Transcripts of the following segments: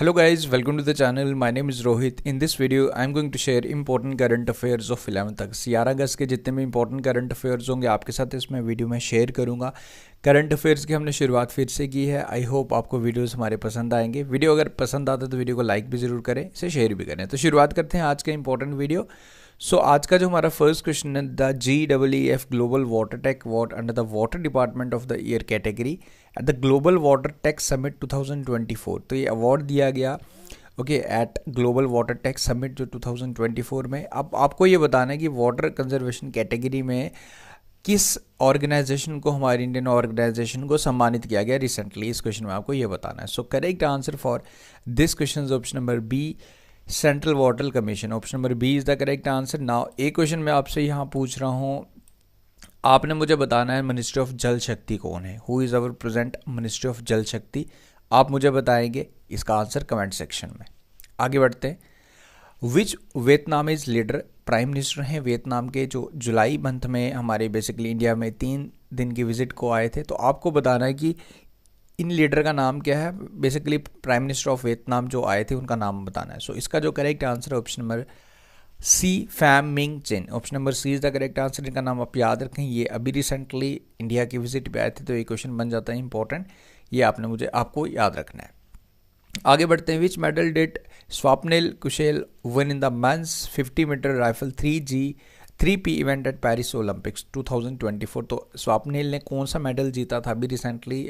Hello guys, welcome to the channel. My name is Rohit. In this video, I am going to share important current affairs of 11th अगस्त 11 अगस्त के जितने भी important current affairs होंगे आपके साथ इसमें video में share करूंगा। Current affairs की हमने शुरुआत फिर से की है। आई होप आपको वीडियोस हमारे पसंद आएंगे। वीडियो अगर पसंद आता है तो वीडियो को लाइक भी ज़रूर करें, इसे शेयर भी करें। तो शुरुआत करते हैं आज का इंपॉर्टेंट वीडियो। आज का जो हमारा फर्स्ट क्वेश्चन है, the GEEF global water tech award under the water department of the year category at the global water tech summit 2024। तो ये अवार्ड दिया गया at global water tech summit जो 2024 में। अब आपको ये बताना है कि वाटर कंजर्वेशन कैटेगरी में किस ऑर्गेनाइजेशन को, हमारी इंडियन ऑर्गेनाइजेशन को सम्मानित किया गया रिसेंटली। इस क्वेश्चन में आपको ये बताना है। So correct answer for this question is option number B, central water commission. Option number B is the correct answer. Now एक क्वेश्चन मैं आपसे यहाँ पूछ रहा हूँ, आपने मुझे बताना है मिनिस्ट्री ऑफ जल शक्ति कौन है, who is our present ministry of जल शक्ति। आप मुझे बताएंगे इसका आंसर कमेंट सेक्शन में। आगे बढ़ते हैं। विच वियतनामीज लीडर प्राइम मिनिस्टर हैं वियतनाम के, जो जुलाई मंथ में हमारे बेसिकली इंडिया में 3 दिन की विजिट को आए थे। तो आपको बताना है कि इन लीडर का नाम क्या है। Basically prime minister of Vietnam जो आए थे उनका नाम बताना है। सो इसका जो करेक्ट आंसर है option number C, Pham Minh Chinh. Option number C is the correct answer. इनका नाम आप याद रखें, ये अभी रिसेंटली इंडिया की विजिट पे आए थे, तो ये क्वेश्चन बन जाता है इंपॉर्टेंट। ये आपको याद रखना है। आगे बढ़ते हैं। Which medal did Swapnil Kusale win in the men's 50 metre rifle 3P event at Paris Olympics 2024। तो स्वप्निल ने कौन सा मेडल जीता था अभी रिसेंटली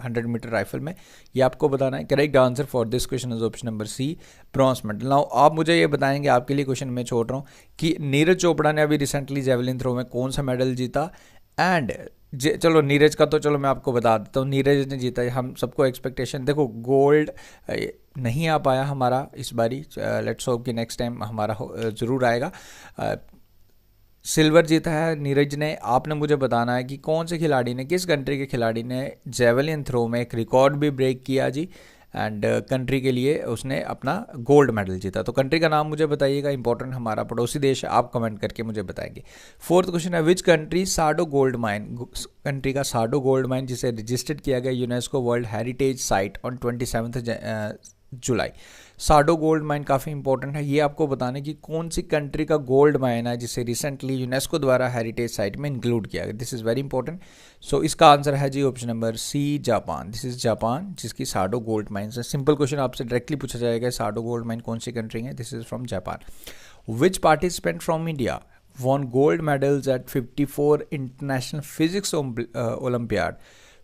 100 मीटर राइफल में, ये आपको बताना है। Correct answer for this question is option number C, bronze medal. Now आप मुझे ये बताएंगे, आपके लिए क्वेश्चन मैं छोड़ रहा हूँ कि नीरज चोपड़ा ने अभी रिसेंटली जेवलिन थ्रो में कौन सा मेडल जीता। एंड चलो नीरज का तो चलो मैं आपको बता देता हूँ, नीरज ने जीता। हम सबको एक्सपेक्टेशन, देखो गोल्ड नहीं आ पाया हमारा इस बारी, लेट्स होप कि नेक्स्ट टाइम हमारा ज़रूर आएगा। सिल्वर जीता है नीरज ने। आपने मुझे बताना है कि कौन से खिलाड़ी ने, किस कंट्री के खिलाड़ी ने जेवलिन थ्रो में एक रिकॉर्ड भी ब्रेक किया जी, एंड कंट्री के लिए उसने अपना गोल्ड मेडल जीता। तो कंट्री का नाम मुझे बताइएगा, इंपॉर्टेंट हमारा पड़ोसी देश है, आप कमेंट करके मुझे बताएंगे। फोर्थ क्वेश्चन है, which country Sado gold mine, country का साडो गोल्ड माइन जिसे रजिस्टर्ड किया गया UNESCO world heritage site on 27 जुलाई। साडो गोल्ड माइन काफ़ी इंपॉर्टेंट है, ये आपको बताने की कौन सी कंट्री का गोल्ड माइन है जिसे रिसेंटली यूनेस्को द्वारा हेरिटेज साइट में इंक्लूड किया गया। This is very important. So इसका आंसर है जी option number C, Japan. This is Japan जिसकी साडो गोल्ड माइन है। सिंपल क्वेश्चन आपसे डायरेक्टली पूछा जाएगा, साडो गोल्ड माइन कौन सी कंट्री है। This is from Japan. Which participant from India won gold medals at 54 international physics olympiad.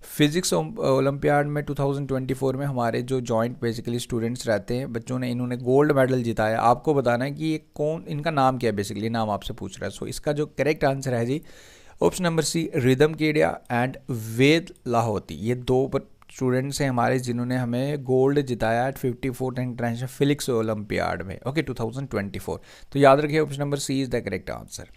Physics olympiad में 2024 में हमारे जो जॉइंट बेसिकली स्टूडेंट्स रहते हैं, बच्चों ने, इन्होंने गोल्ड मेडल जिताया। आपको बताना है कि ये कौन, इनका नाम क्या है, बेसिकली नाम आपसे पूछ रहा है। सो इसका जो करेक्ट आंसर है जी option number C, Ridham Kedia and Ved Lahoti. ये 2 स्टूडेंट्स हैं हमारे जिन्होंने हमें गोल्ड जिताया एट 54 इंटरनेशनल फिजिक्स ओलंपियाड में 2024। तो याद रखिए option number C is the correct answer.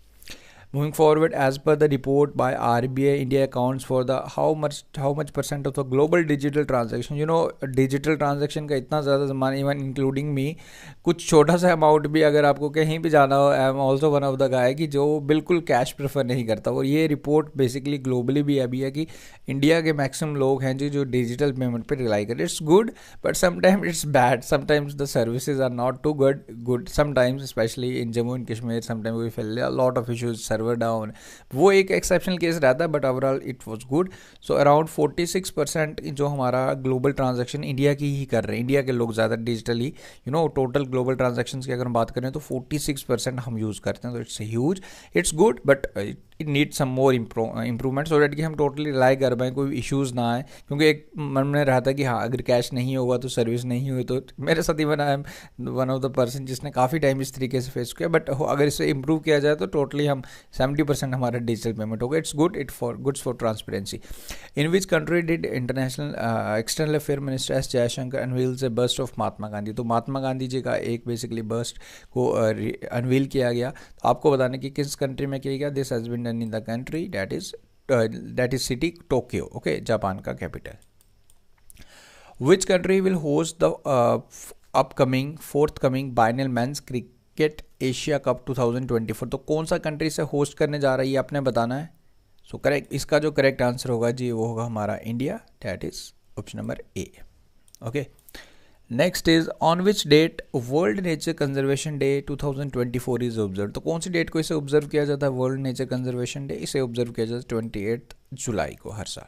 Moving forward, as per the report by RBI, India accounts for the how much percent of the global digital transaction. Digital transaction का इतना ज़्यादा ज़माना, even including me, कुछ छोटा सा amount भी अगर आपको कहीं भी जाना हो, I am also one of the guy कि जो बिल्कुल कैश प्रेफर नहीं करता। और ये रिपोर्ट बेसिकली ग्लोबली भी अभी है कि इंडिया के मैक्सिमम लोग हैं जो डिजिटल पेमेंट पर रिलाई करते। It's good but sometimes it's bad, sometimes the services are not too good sometimes, specially in Jammu and Kashmir sometimes we fail lot of issues, server down. वो एक एक्सेप्शनल केस रहता है but overall it was good. So around 46% जो हमारा global transaction India की ही कर रहे हैं, इंडिया के लोग ज़्यादा डिजिटली, टोटल ग्लोबल ट्रांजैक्शंस की अगर हम बात करें तो 46% हम यूज़ करते हैं। तो it's huge, it's good but it need some more improvement so that कि हम टोटली रिलाई कर पाएँ, कोई इश्यूज़ ना आए। क्योंकि एक मन में रहता है कि हाँ अगर कैश नहीं होगा तो सर्विस नहीं हुई। तो मेरे साथ even I am one of the person जिसने काफ़ी टाइम इस तरीके से फेस किया। बट अगर इसे इम्प्रूव किया जाए तो टोटली हम 70% हमारा डिजिटल पेमेंट होगा। It's goods for transparency. In which country did international external affair minister S Jaishankar unveils a bust of Mahatma Gandhi. तो महात्मा गांधी जी का एक बेसिकली बस्ट को अनवील किया गया। तो आपको बताने कि किस कंट्री में किया गया। This has been done in the country that is city Tokyo, okay, Japan का capital. Which country will host the upcoming forthcoming biennial men's cricket Asia cup 2024। तो कौन सा कंट्री से होस्ट करने जा रही है आपने बताना है। सो करेक्ट, इसका जो करेक्ट आंसर होगा जी वो होगा हमारा India, that is option number A, okay. Next is on which date world nature conservation day 2024 is observe. तो कौन सी डेट को इसे ऑब्जर्व किया जाता है वर्ल्ड नेचर कंजर्वेशन डे? इसे ऑब्जर्व किया जाता है 28 जुलाई को हर साल।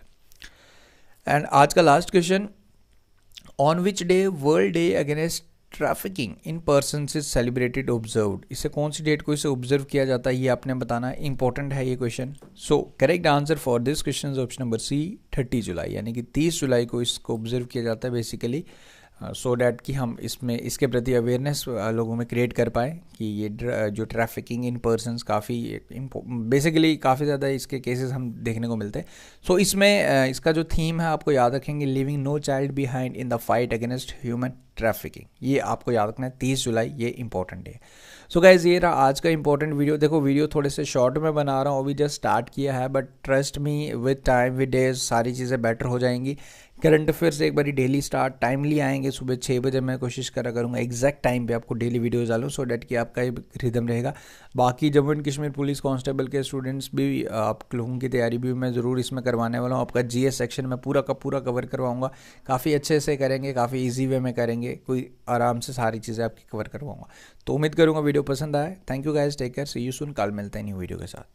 एंड आज का last question, on which day world day against trafficking in person is celebrated observed. इसे कौन सी डेट को इसे ऑब्जर्व किया जाता है, ये आपने बताना है, इंपॉर्टेंट है ये question. So correct answer for this question is option number C 30 जुलाई, यानी कि 30 जुलाई को इसको ऑब्जर्व किया जाता है बेसिकली, सो डैट कि हम इसमें इसके प्रति अवेयरनेस लोगों में क्रिएट कर पाए कि ये जो ट्रैफिकिंग इन पर्सनस काफ़ी बेसिकली काफ़ी ज़्यादा इसके केसेस हम देखने को मिलते हैं। सो इसमें इसका जो थीम है आपको याद रखेंगे, leaving no child behind in the fight against human trafficking, ये आपको याद रखना है 30 जुलाई, ये इंपॉर्टेंट है। सो गाइज ये रहा आज का इंपॉर्टेंट वीडियो। देखो वीडियो थोड़े से शॉर्ट में बना रहा हूँ, अभी जस्ट स्टार्ट किया है, but trust me with time with days सारी चीज़ें बेटर हो जाएंगी। करंट अफेयर्स एक बारी डेली स्टार्ट टाइमली आएंगे, सुबह 6 बजे मैं कोशिश करा करूँगा एग्जैक्ट टाइम पे आपको डेली वीडियोस डालूँ, सो डैट कि आपका एक रिदम रहेगा। बाकी Jammu and Kashmir police constable के स्टूडेंट्स भी, आप लोगों की तैयारी भी मैं ज़रूर इसमें करवाने वाला हूँ। आपका जीएस सेक्शन में पूरा का पूरा कवर करवाऊँगा, काफ़ी अच्छे से करेंगे, काफ़ी ईजी वे में करेंगे, कोई आराम से सारी चीज़ें आपकी कवर करवाऊँगा। तो उम्मीद करूँगा वीडियो पसंद आए। Thank you guys, take care, see you soon. कल मिलते हैं न्यू वीडियो के साथ।